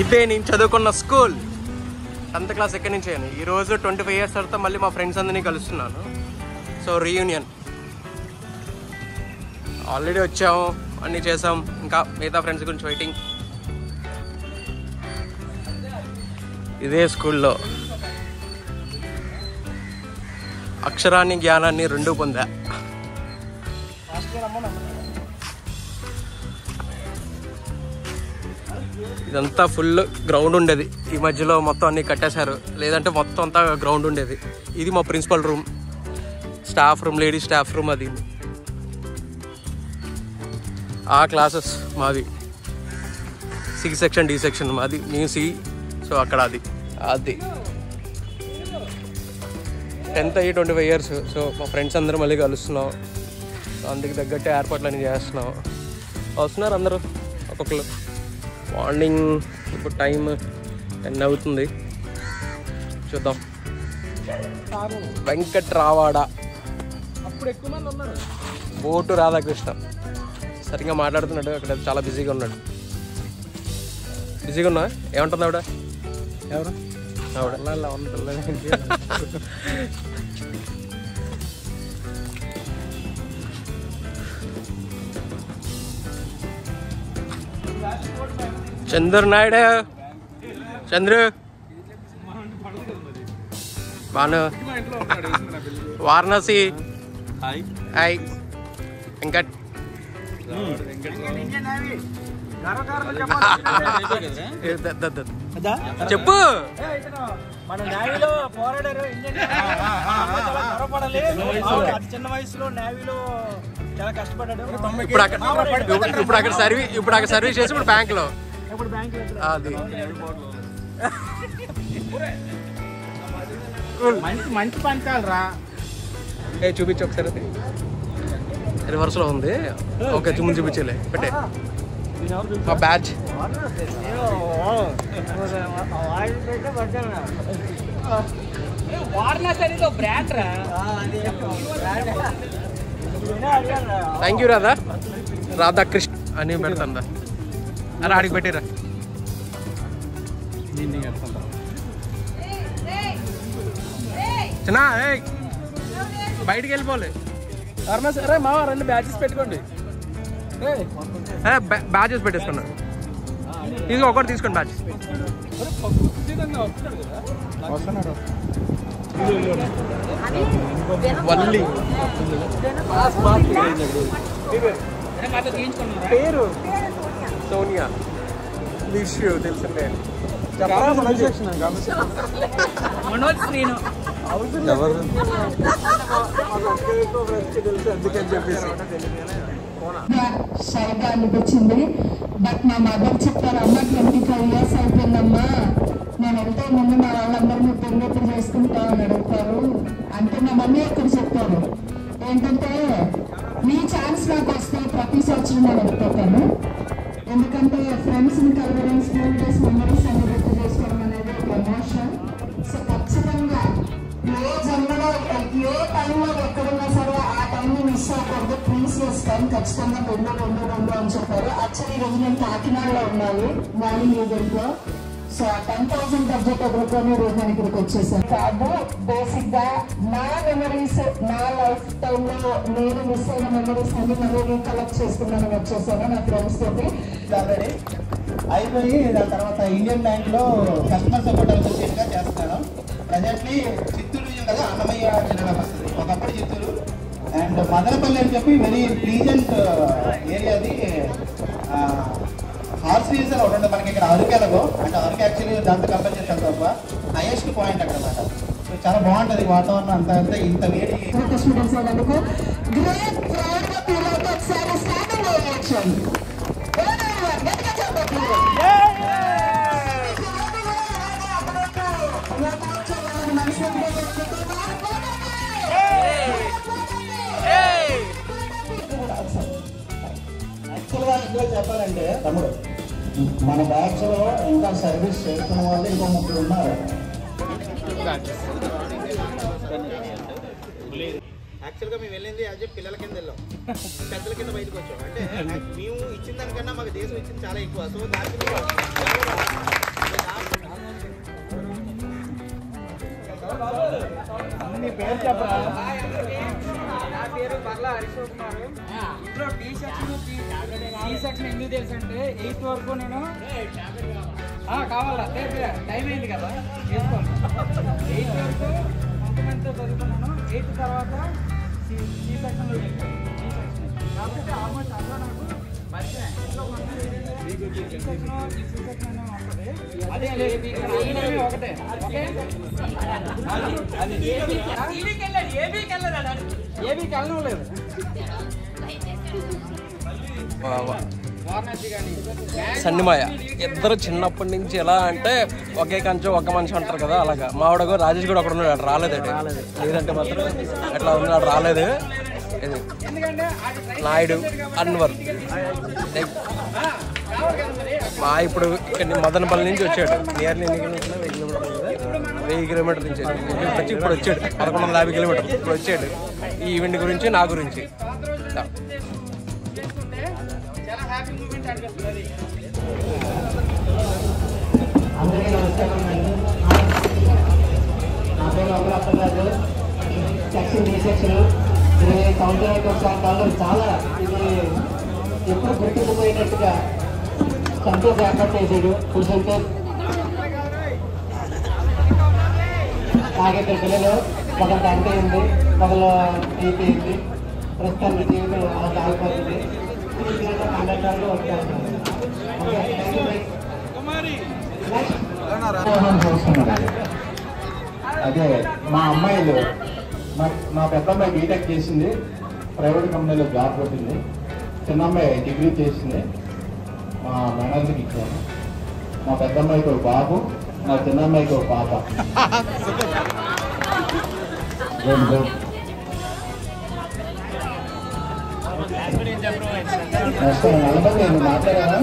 ఇదే నేను చదువుకున్న స్కూల్. 10th క్లాస్ ఎక్కడి నుంచి అని. ఈరోజు 25 years తర్వాత మళ్ళీ మా ఫ్రెండ్స్ అందరినీ కలుస్తున్నాను. So reunion. ఆల్రెడీ వచ్చాము, అన్నీ చేసాం, ఇంకా మిగతా ఫ్రెండ్స్ గురించి వెయిటింగ్. ఇదే స్కూల్లో అక్షరాన్ని జ్ఞానాన్ని రెండూ పొందా. ఇదంతా ఫుల్ గ్రౌండ్ ఉండేది. ఈ మధ్యలో మొత్తం అన్ని కట్టేశారు, లేదంటే మొత్తం అంతా గ్రౌండ్ ఉండేది. ఇది మా principal room, staff room, lady staff room. అది ఆ క్లాసెస్ మాది. సి సెక్షన్, డి సెక్షన్ మాది. నేను సి, సో అక్కడ అది 10th అయ్యి 25 years. సో మా ఫ్రెండ్స్ అందరూ మళ్ళీ కలుస్తున్నాం. సో అందుకు తగ్గట్టే ఏర్పాట్లు అన్నీ చేస్తున్నాం. వస్తున్నారు అందరూ ఒక్కొక్కరు. మార్నింగ్ ఇప్పుడు టైం 10 అవుతుంది. చూద్దాం. వెంకట్రావాడ, బోటు రాధాకృష్ణ సరిగ్గా మాట్లాడుతున్నాడు. అక్కడ చాలా బిజీగా ఉన్నాడు. బిజీగా ఉన్నా? ఏమంటుంది ఆవిడ? ఎవరు ఆవిడ? చంద్ర నాయుడు, చంద్రు, భాను, వారణాసి, హాయ్ వెంకట్. చెప్పు. మన నేవీలో పోరాడారు. చిన్న వయసులో నేవీలో చాలా కష్టపడ్డాడు. ఇప్పుడు అక్కడ సర్వీస్ చేసి ఇప్పుడు బ్యాంక్ లో అది మంచి పంచాలరా. చూపించు ఒకసారి. రివర్స్ లో ఉంది. ఓకే, ముందు చూపించలే. పెట్టే మా బ్యాచ్. థ్యాంక్ యూ రాధాకృష్ణ అని పెడతాను. అరే ఆడికి పెట్టిరా. చిన్న బయటికి వెళ్ళిపోలే. సరే మా 2 బ్యాచెస్ పెట్టుకోండి. బ్యాచెస్ పెట్టేసుకున్నాను. ఇది ఒకటి తీసుకోండి బ్యాచ్. వల్లి పేరు సోనియా. విషయం తెలుసండి. మనోజ్ శ్రీను షైగా అనిపించింది. బట్ మా మదర్ చెప్పారు, అమ్మ 25 years అయిపోయిందమ్మా, నేను వెళ్తే ముందు మా వాళ్ళందరూ మీ పెళ్లి ఎప్పుడు చేసుకుంటా అని అడుగుతారు. అంటే మా మమ్మీ అక్కడ చెప్పారు ఏంటంటే, మీ ఛాన్స్ నాకు వస్తే ప్రతి సంవత్సరం నేను వెళ్ళిపోతాను. ఎందుకంటే ఫ్రెండ్స్ని కలవడం, స్కూల్ డేస్ మెమరీస్ అన్ని గుర్తు చేసుకోవడం అనేది ఒక ఎమోషన్. సో ఖచ్చితంగా ఏ జన్మలో ఏ టైంలో ఎక్కడున్నా సరే ఆ టైంని మిస్ అవ్వకూడదు. ప్రీసియస్ టైం ఖచ్చితంగా 2 అని చెప్పారు. యాక్చువల్లీ ఈరోజు నేను కాకినాడలో ఉన్నాను మార్నింగ్ ఈవెంట్ లో. సో 10,000 బడ్జెట్ ఎదుర్కొని రోజు నేను ఇక్కడికి వచ్చేసాను. కాదు, బేసిక్ గా నా మెమరీస్, నా లైఫ్ టైంలో నేను మిస్ అయిన మెమరీస్ అన్ని మళ్ళీ కలెక్ట్ చేసుకున్నాను వచ్చేసాను నా ఫ్రెండ్స్ తోటి. అయిపోయి దాని తర్వాత ఇండియన్ బ్యాంక్ లో కస్టమర్ సపోర్ట్ అసోసియేట్ గా చేస్తున్నాను. ప్రజెంట్లీ చిత్తూరు రీజన్ కదా, అన్నమయ్య జిల్లాలో వస్తుంది. ఒకప్పుడు చిత్తూరు అండ్ మదనపల్లి అని చెప్పి వెరీ ప్లీజెంట్ ఏరియాది. హార్స్ రీల్స్ అని ఒకటి ఉంటుంది మనకి ఇక్కడ అరకెలగో. అంటే అరకు యాక్చువల్లీ దాంతో కంపేర్ చేస్తాను తప్ప హైయెస్ట్ పాయింట్ అక్కడ అన్నమాట. సో చాలా బాగుంటుంది వాతావరణం అంతా. అంతా ఇంత వేడి. యాక్చువల్గా ఇంట్లో చెప్పాలంటే తమ్ముడు, మన బ్యాచ్ లో ఇంకా సర్వీస్ చేస్తున్న వాళ్ళు ఇంకో 3 ఉన్నారు. యాక్చువల్గా మేము వెళ్ళింది యాజ్ పిల్లల కింద వెళ్ళాం, పెద్దల కింద బయటకు వచ్చాం. అంటే మేము ఇచ్చిన దానికన్నా మాకు దేశం ఇచ్చింది చాలా ఎక్కువ. సో దానికి నీ పేరు చెప్పరా? నా పేరు బర్లా హరిశోక్ కుమార్. ఇంట్లో డి సెక్షన్ ఎందుకు తెలుసు అంటే 8th వరకు నేను కావాలా టైం అయింది కదా చేసుకోండి. 8th వరకు కొంతమందితో చదువుకున్నాను. 8th తర్వాత సి సెక్షన్లో వెళ్ళాను. కాబట్టి ఆల్మోస్ట్ అలా నాకు పరిచయం. ఇంట్లో అదే ఒకటే ఓకే. ఏబీకి వెళ్ళడం లేదు. సన్నిమాయ ఇద్దరు చిన్నప్పటి నుంచి ఎలా అంటే ఒకే కంచం ఒక మనిషి అంటారు కదా, అలాగా మావాడు రాజేష్ కూడా ఒకడు ఉన్నాడు, రాలేదండి. లేదంటే మాత్రం ఎట్లా ఉన్నాడు, రాలేదు. ఇది నాయుడు, అన్వర్ మా ఇప్పుడు ఇక్కడ మదనపల్లి నుంచి వచ్చాడు. నియర్లీ ఎన్ని కిలోమీటర్లు? 1000 కిలోమీటర్ నుంచి వచ్చి ఇప్పుడు వచ్చాడు. 1150 కిలోమీటర్లు ఇప్పుడు వచ్చాడు ఈ ఈవెంట్ గురించి, నా గురించి. అందరికీ నమస్కారం అండి. నా పేరు అమరాపరాజు. సెక్షన్ డి సెక్షన్ ఇది కౌంటర్ కాలంలో చాలా ఇది ఎప్పుడు గుర్తుండిపోయినట్టుగా సంతోష్ ఏర్పాటు చేశాడు. ఫుల్ సంతోష్ నాకిద్దరు పిల్లలు, ఒకరి తండ్రి ఉంది, ఒకరు టీపీ ఉంది. ప్రస్తుతానికి జీవితం అలా సాగిపోతుంది. కండక్టర్లు వచ్చారు. అదే మా అమ్మాయిలు మా పెద్ద అమ్మాయి బీటెక్ చేసింది, ప్రైవేట్ కంపెనీలో జాబ్ కొట్టింది. చిన్న అమ్మాయి డిగ్రీ చేసింది. మా మేనేజర్కి ఇచ్చాను. మా పెద్ద అమ్మాయికి ఒక బాబు, మా చిన్న అమ్మాయికి ఒక పాప. నలభై నేను మాట్లాడారా?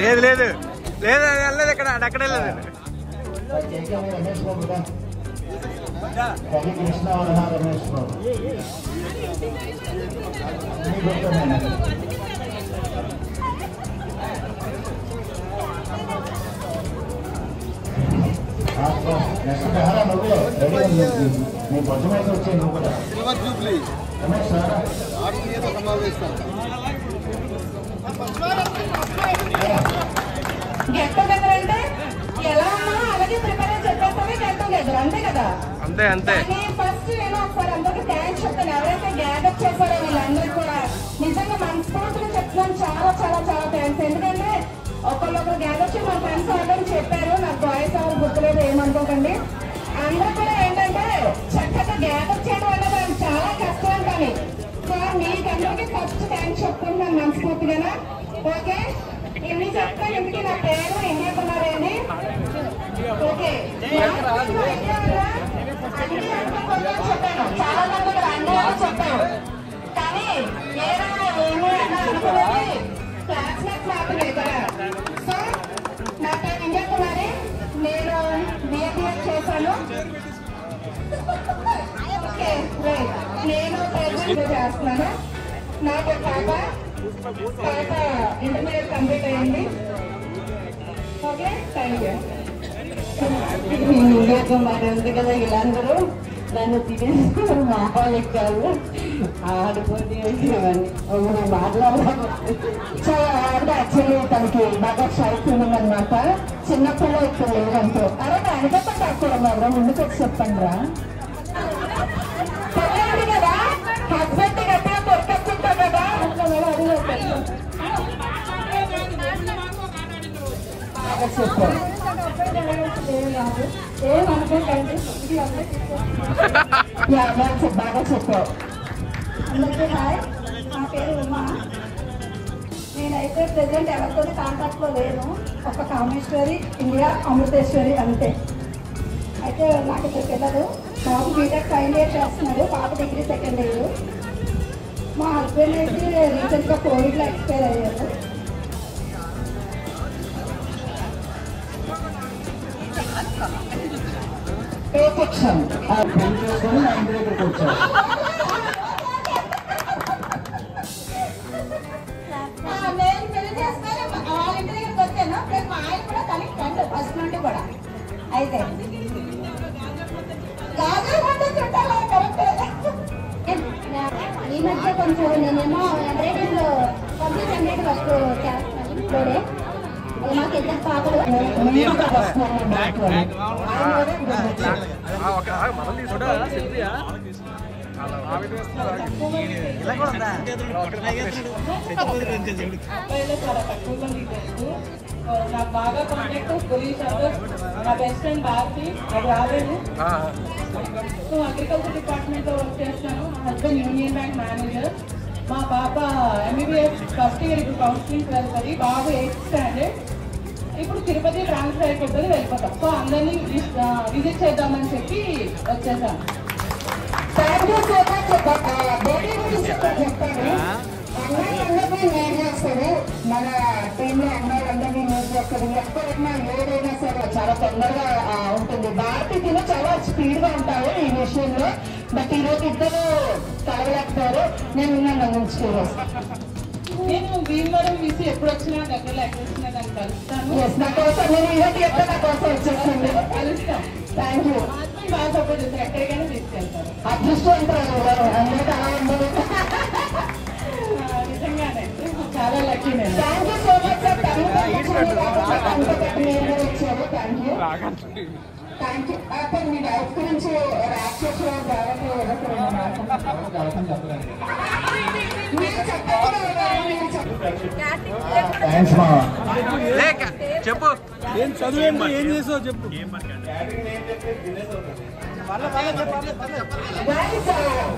లేదు లేదు లేదు వెళ్ళలేదు, ఇక్కడ అక్కడ వెళ్ళలేదు. రమేష్ బాబు రవి కృష్ణ రమేష్ బాబు నెక్స్ట్ బెహరా నువ్వు రెడీ ఉంది. నీ బొద్దు మీద వచ్చే నువ్వు కూడా రమేష్ సార్ గెట్ టుగెదర్ అంటే ఎలా ఉన్నా అలాగే ప్రిపేర్ అయ్యి చెప్పేస్తామే గెట్ టుగెదర్, అంతే కదా? అంతే అంతే. ఫస్ట్ నేను ఒకసారి అందరికి థ్యాంక్స్ చెప్తాను. ఎవరైతే గ్యాదర్ చేశారో వీళ్ళందరూ కూడా నిజంగా మనస్ఫూర్తిగా చెప్తున్నాను. చాలా చాలా చాలా థ్యాంక్స్. ఎందుకంటే ఒకళ్ళొకరు గ్యాదర్ చేసి మా ఫ్రెండ్స్ ఆల్రెడీ చెప్పారు. నాకు బాయ్స్ ఎవరు గుర్తులేదు, ఏమనుకోకండి. అందరూ కూడా ఏంటంటే చక్కగా గ్యాదర్ చేయడం అనేది అది చాలా కష్టం. కానీ సార్ మీకందరికీ ఫస్ట్ థ్యాంక్స్ చెప్తున్నాను మనస్ఫూర్తిగా. ఓకే, ఇన్ని చెప్తాను. ఎందుకు నా పేరు ఇండియా కుమారేని. ఓకే, చెప్పాను చాలా మంది అన్నీ చెప్పాను. కానీ అనుకున్నది క్లాస్మేట్స్ మాత్రమే కదా. సో నా పేరు ఇండియా కుమారి. నేను బిఎస్ఎస్ చేశాను. Okay right. నేను ప్రెజెంట్ చేస్తున్నాను. నాకు పాప ఇంటర్మీడియట్ కంప్లీట్ అయ్యింది. Okay, thank you. ఇండియాతో మరి ఉంది కదా, వీళ్ళందరూ నన్ను తినేసి మాటలు ఎక్కారు, ఆడుకొని మాట్లాడాలి. అంటే యాక్చువల్లీ తనకి బాగా షైఫీల్ ఉందన్నమాట. చిన్నప్పుడు ఇక్కడ లేదంటే అరే దానికన్నా తక్కువ ఎవరో ముందుకు వచ్చి చెప్పండి రా. తెలియండి కదా, హస్బెండ్ గట్టిగా దొరికొచ్చుంటా కదా, అట్లా అది బాగా చెప్పారు. ఏమనుకోకండి, బాగా చెప్పావు. అందరికీ హాయ్, నా పేరు ఉమా. నేనైతే ప్రెసెంట్ ఎవరితో కాంటాక్ట్లో లేను. ఒక కామేశ్వరి, ఇండియా, అమృతేశ్వరి అంతే. అయితే నాకు ఇక్కడ పిల్లలు. బాబు బీటెక్ ఫైనల్ ఇయర్ చేస్తున్నాడు, పాప డిగ్రీ సెకండ్ ఇయర్. మా హస్బెండ్ అయితే రీసెంట్గా కోవిడ్లో ఎక్స్పైర్ అయ్యారు. పెళ్లి చేసుకొని నా ఇంటి దగ్గరికి వచ్చారు. కొంచెం నేనేమో ఎంబ్రాయిడరీ కంప్లీట్ ఎంబ్రాయిడరీ వర్క్ చేస్తాను ఇప్పుడే. మాకు ఇద్దరు పాపలు. చాలా తక్కువగా నాకు బాగా కాంటాక్ట్ పోలీస్ నా బెస్ట్ ఫ్రెండ్ భారతి అది రాలేదు. సో అగ్రికల్చర్ డిపార్ట్మెంట్ లో వర్క్ చేస్తాను. మా హస్బెండ్ యూనియన్ బ్యాంక్ మేనేజర్. మా పాప MBBS ఫస్ట్ ఇయర్ ఇప్పుడు కౌన్సిలింగ్ వెళ్తుంది. బాబు 8th స్టాండర్డ్. ఇప్పుడు తిరుపతి ట్రాన్స్ఫర్ అయిపోతుంది, వెళ్ళిపోతాం. సో అందరినీ విజిట్ చేద్దామని చెప్పి వచ్చేసాను. Thank you so much. Baby గురించి చెప్పాను. అమ్మాయిలందరినీ లీడ్ చేస్తారు. మన టీంలో అమ్మాయిలందరినీ లీడ్ చేస్తారు. ఎక్కడైనా ఏదైనా సరే చాలా తొందరగా ఉంటుంది. భారతీయులు చాలా స్పీడ్ గా ఉంటారు ఈ విషయంలో. బట్ ఈరోజు ఇద్దరు కలగలేకపోయారు. నేను ఉన్నాను నుంచి నేను భీమవరం వీసీ ఎప్పుడు వచ్చినా దగ్గరలో ఎక్కడ వచ్చినా దాన్ని కలుస్తాను. నా కోసం నేను ఈరోజు చెప్తే నా కోసం వచ్చేసింది. కలుస్తాం. Thank you. మా హస్బెండ్ బాగా సపోర్ట్ చేస్తారు, ఎక్కడికైనా తీసుకెళ్తారు. అదృష్టం అంటారు అందరికీ అలా ఉండదు. నిజంగానే చాలా లక్కీ నేను. Thank you so much sir. వచ్చారు. Thank you. Thank you. Sir మీ లైఫ్ గురించి రాక్షసులు థ్యాంక్స్ మా చెప్పు ఏం చదువు ఏం చేసావు చెప్పు.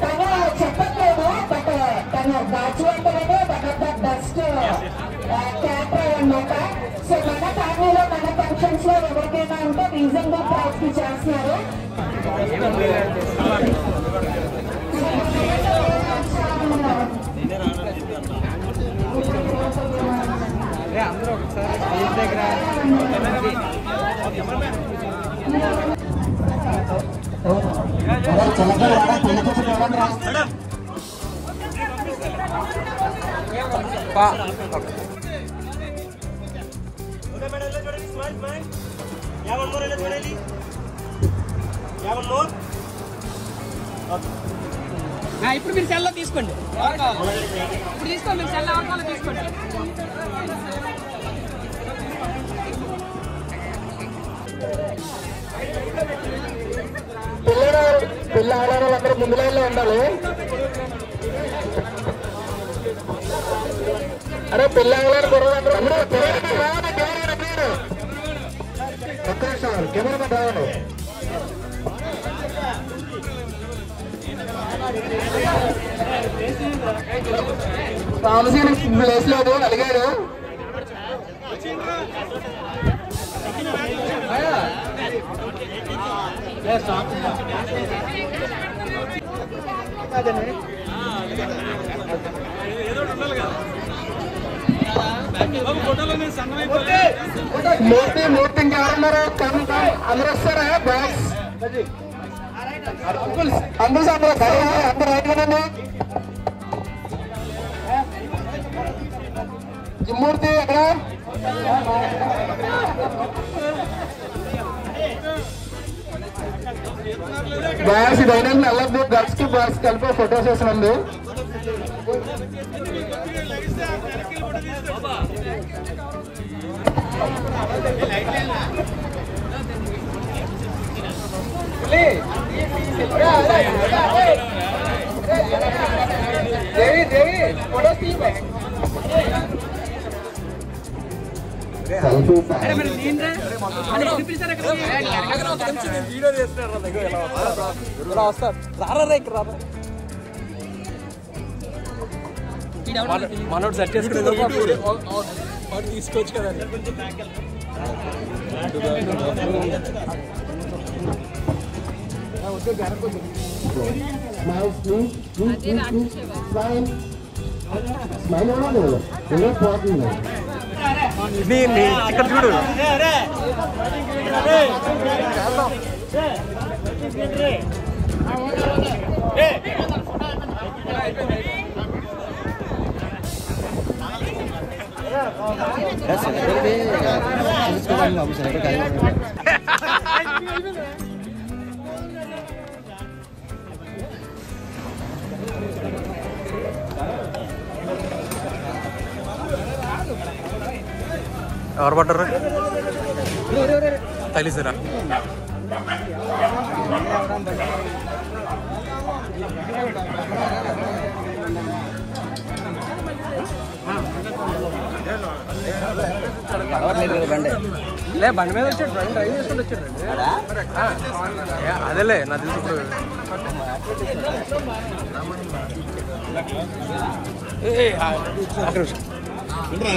తను చెప్పట్లేదు, బట్ తను దాచిపెట్టలేదు. But of the best character అన్నమాట. సో మన ఫ్యామిలీలో మన ఫంక్షన్స్ లో ఎవరికైనా ఉంటే రీజనబుల్ ప్రైస్ కి చేస్తున్నారు. అందరూ ఒకసారి స్టేజ్ దగ్గర ఇప్పుడు మీరు సెల్లో తీసుకోండి. ఇప్పుడు తీసుకోండి, మీరు సెల్ అవకాశం తీసుకోండి. పిల్ల ఆడవాళ్ళందరూ ముందు లైన్లో ఉండాలి. అరే పిల్లలందరూ కుర్రలందరూ ఒక్క నిమిషం కెమెరా రావాలి. రామసీన ప్లేస్ లేదు అడిగాడు. మూర్తి ఇంకెవరున్నారు? అందరూ వస్తారా? బాక్స్ అందరూ అందరూ రైట్ కదండి. జిమ్మూర్తి ఎక్కడ? బాయ్స్ ఇదైనా నల్లద్దు. గర్ల్స్ కి బాయ్స్ కలిపి ఫోటోస్ వేసినందు. వీడియో చేస్తున్నారు వస్తారు. రారా ఇక్కడ రారా. మనోడు సెట్ చేసుకునే తీసుకోవచ్చు కదండి. ఇక్కడ చూడు. ఎవరు పడ్డారు? తగిలిసారా? లే బండి మీద వచ్చాడు, డ్రైవ్ చేసుకుంటూ వచ్చాడు. అదేలే నాకు తెలుసు. ఇప్పుడు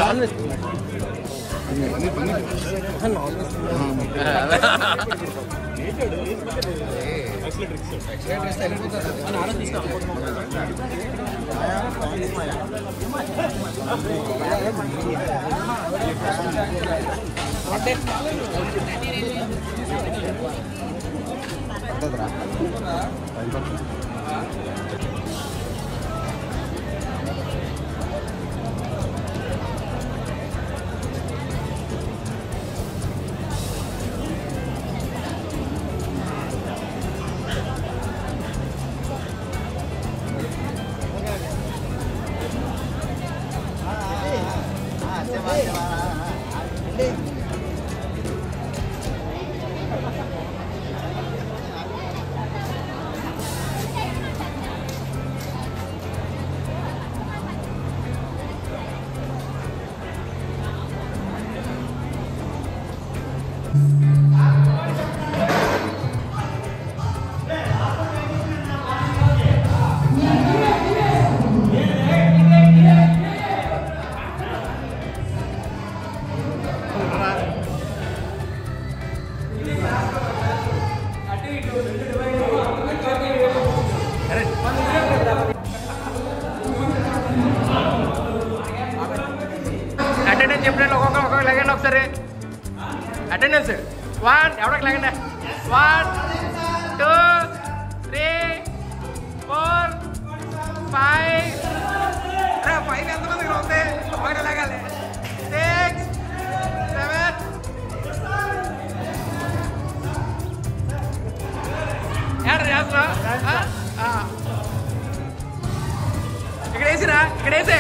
అటెండెన్స్ చెప్పినట్టు ఒక్కొక్క లగండి ఒకసారి. అటెండెన్స్ 1 ఎవరికి లగండి. 1 2 3 4 5 5 ఎంతమందికి ఉంది? ఒకటి లగాలి. 6 7 ఏడ చేస్తున్నా? ఇక్కడ వేసిరా, ఇక్కడ వేసే.